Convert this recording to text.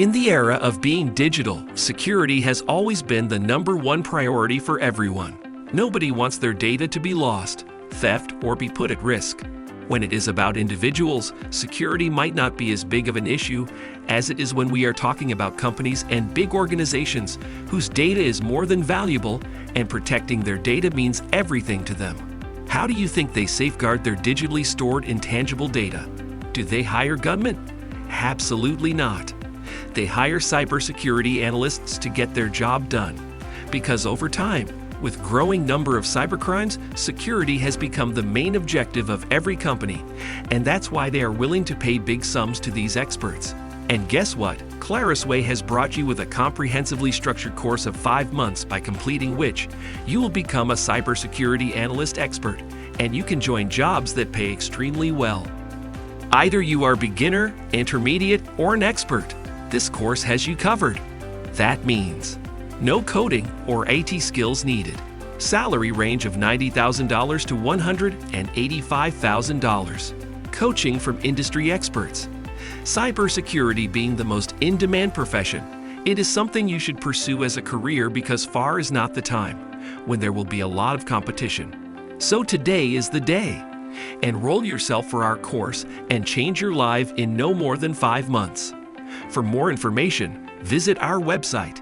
In the era of being digital, security has always been the #1 priority for everyone. Nobody wants their data to be lost, theft, or be put at risk. When it is about individuals, security might not be as big of an issue as it is when we are talking about companies and big organizations whose data is more than valuable, and protecting their data means everything to them. How do you think they safeguard their digitally stored intangible data? Do they hire gunmen? Absolutely not. They hire cybersecurity analysts to get their job done. Because over time, with growing number of cybercrimes, security has become the main objective of every company, and that's why they are willing to pay big sums to these experts. And guess what? Clarusway has brought you with a comprehensively structured course of 5 months, by completing which you will become a cybersecurity analyst expert, and you can join jobs that pay extremely well. Either you are beginner, intermediate, or an expert, this course has you covered. That means no coding or AT skills needed. Salary range of $90,000 to $185,000. Coaching from industry experts. Cybersecurity being the most in-demand profession, it is something you should pursue as a career, because far is not the time when there will be a lot of competition. So today is the day. Enroll yourself for our course and change your life in no more than 5 months. For more information, visit our website